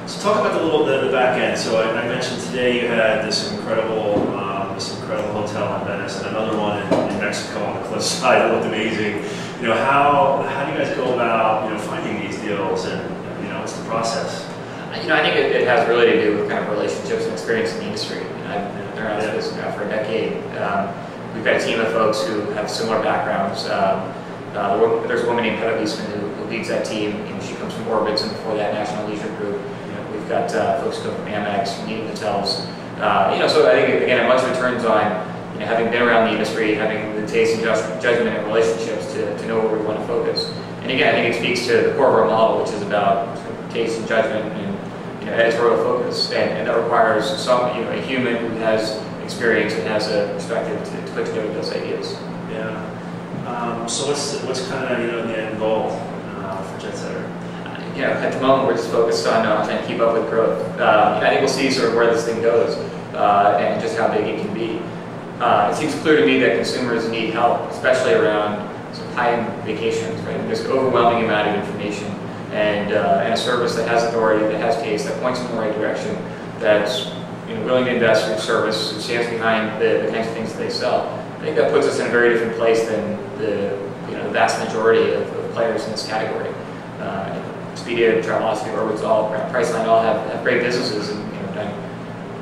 So talk about the back end. So I mentioned today you had this incredible hotel in Venice and another one in Mexico on the cliffside that looked amazing. You know, how do you guys go about finding these deals, and what's the process? I think it has really to do with kind of relationships and experience in the industry. I've been around this business now for a decade. We've got a team of folks who have similar backgrounds. There's a woman named Heather Leisman who leads that team. She comes from Orbitz, and before that, National Leisure Group. We've got folks who come from Amex, from Needham Hotels. So I think again, much of it turns on having been around the industry, having the taste and judgment and relationships to know where we want to focus. And again, I think it speaks to the core of our model, which is about taste and judgment and editorial focus, and that requires a human who has experience and has a perspective to put together those ideas. Yeah. So what's kind of the end goal for JetSetter? At the moment we're just focused on trying to keep up with growth. I think we'll see sort of where this thing goes and just how big it can be. It seems clear to me that consumers need help, especially around some high-end vacations. Right? There's an overwhelming amount of information, and a service that has authority, that has taste, that points in the right direction, that's willing to invest in service, and stands behind the kinds of things that they sell. I think that puts us in a very different place than the vast majority of players in this category. Expedia, Travelocity, Orbitz, Priceline all have great businesses and done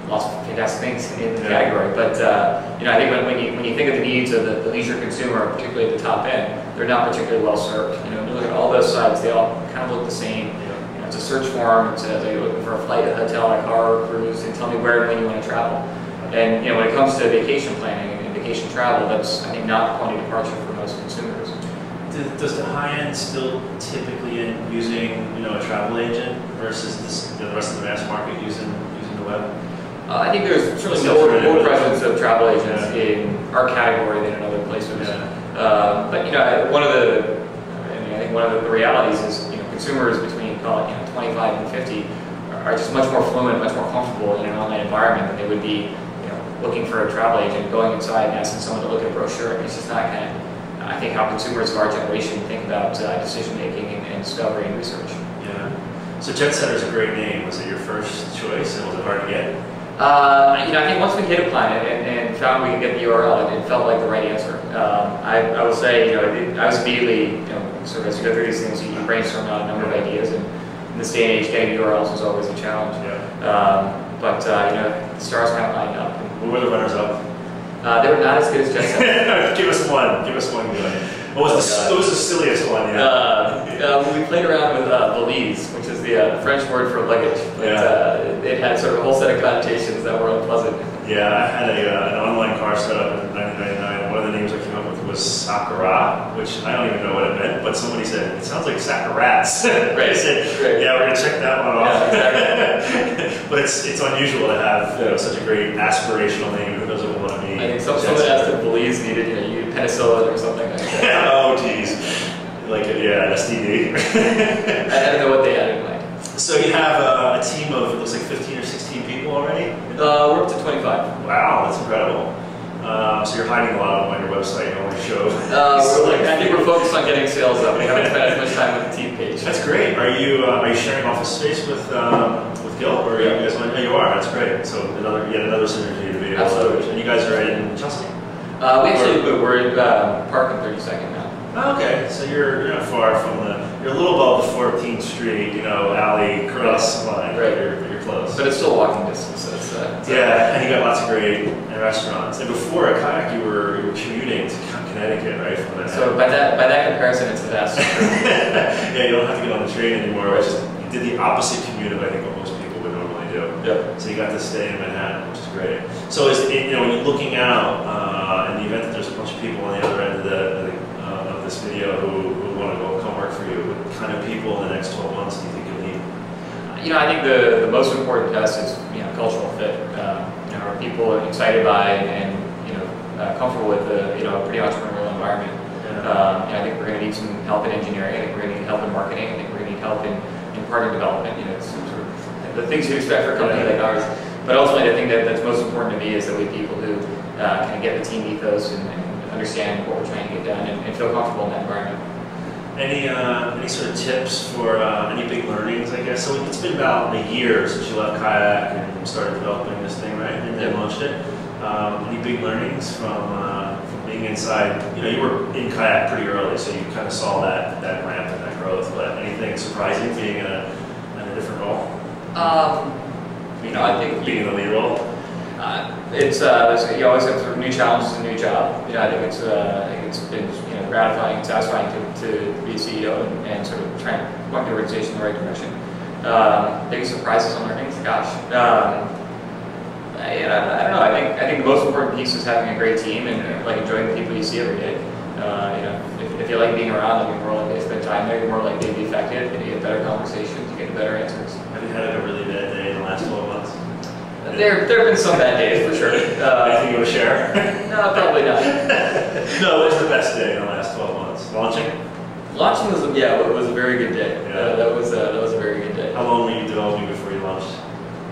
lots of fantastic things in the category. But I think when you think of the needs of the leisure consumer, particularly at the top end, they're not particularly well served. When you look at all those sites, they all kind of look the same. It's a search form. It says, "Are you looking for a flight, a hotel, a car, or a cruise?" And tell me where and when you want to travel. And when it comes to vacation planning and vacation travel, that's I think not a point of departure for most consumers. Does the high end still typically end using a travel agent versus the rest of the mass market using the web? I think there's certainly more presence of travel agents in our category than in other places. But I think one of the realities is consumers between 25 and 50 are just much more fluent, much more comfortable in an online environment than they would be looking for a travel agent, going inside and asking someone to look at a brochure. It's just not I think how consumers of our generation think about decision making and discovery and research. Yeah. So JetSetter is a great name. Was it your first choice, and was it hard to get? I think once we hit upon it and found we could get the URL, it felt like the right answer. I will say, I was immediately, sort of as you go through these things, you brainstorm out a number of ideas, and in this day and age, getting URLs was always a challenge. Yeah. But the stars kind of lined up. What were the runners up? They were not as good as JetSetter. Give us one. What was the silliest one? We played around with valise, which is the French word for luggage. But, it had sort of a whole set of connotations that were unpleasant. Yeah, I had an online car startup in 1999. One of the names I came up with was Sakura, which I don't even know what it meant, but somebody said, it sounds like Sakurats. Right. I said, yeah, we're going to check that one off. Yeah, exactly. But it's unusual to have such a great aspirational name. Who doesn't want to be? I think someone asked if Belize needed penicillin or something like that. Oh, geez. Like, an STD. I don't know what they had in mind. So you have a team of, it looks like 15 or 16 people already? We're up to 25. Wow, that's incredible. So you're hiding a lot of them on your website. You only show. I think we're focused on getting sales up. We haven't spent as much time with the team page. That's great. Are you sharing office space with Gil, or you guys? Oh, you are. That's great. So yet another synergy to be able to. And you guys are in Chelsea. We're in Park and 32nd now. Oh, okay, so you're not far from you're a little above the 14th Street, alley cross line. Right. You're close. But it's still walking distance. So it's and you got lots of great restaurants. And before at Kayak, you were commuting to Connecticut, right? From that. So by that comparison, it's a vast. Yeah, you don't have to get on the train anymore. Right. You did the opposite commute of I think what most people would normally do. Yep. So you got to stay in Manhattan, which is great. So when you're looking out in the event that there's a bunch of people on the other end of this video who want to come work for you, what kind of people in the next 12 months do you think you'll need? I think the most important test is cultural fit. Are people excited by and comfortable with a pretty entrepreneurial environment? Yeah. I think we're going to need some help in engineering. I think we're going to need help in marketing. I think we're going to need help in partner development. It's sort of the things you expect for a company like ours. But ultimately, I think that's most important to me is that we have people who kind of get the team ethos and understand what we're trying to get done and feel comfortable in that environment. Any sort of tips for any big learnings, I guess? So it's been about a year since you left Kayak and started developing this thing, right? And then launched it. Any big learnings from being inside? You know, you were in Kayak pretty early, so you kind of saw that ramp and that growth. But anything surprising being in a different role? I think being in the lead role. You always have sort of new challenges and new job. I think it's been gratifying and satisfying to be a CEO and sort of try and point the organization in the right direction. Biggest surprises on learnings, gosh. I don't know. I think the most important piece is having a great team and like enjoying the people you see every day. If you like being around them, you're more likely to spend time there. You're more likely to be effective. You get better conversations. You get better answers. Have you had a really bad day in the last 12 months? There have been some bad days for sure. Anything you want to share? No, probably not. No, what's the best day in the last 12 months? Launching? Launching was a very good day. Yeah. That was a very good day. How long were you developing before you launched?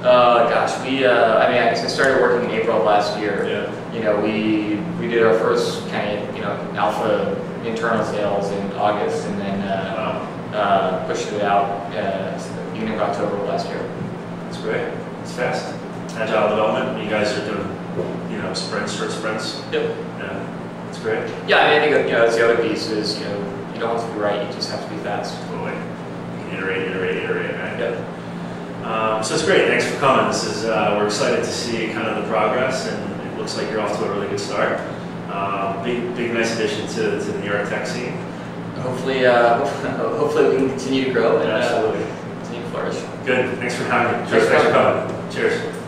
Gosh, I started working in April of last year. Yeah. We did our first kind of alpha internal sales in August, and then pushed it out beginning of October of last year. That's great. It's fast. Agile development. You guys are doing sprints, short sprints. Yep. Yeah. That's great. Yeah, I think that's the other piece is you don't have to be right. You just have to be fast. Totally. You can iterate, right? Yep. So it's great. Thanks for coming. We're excited to see kind of the progress, and it looks like you're off to a really good start. Big nice addition to the New York tech scene. Hopefully we can continue to grow and absolutely continue to flourish. Good. Thanks for having me. Thanks for coming. Cheers.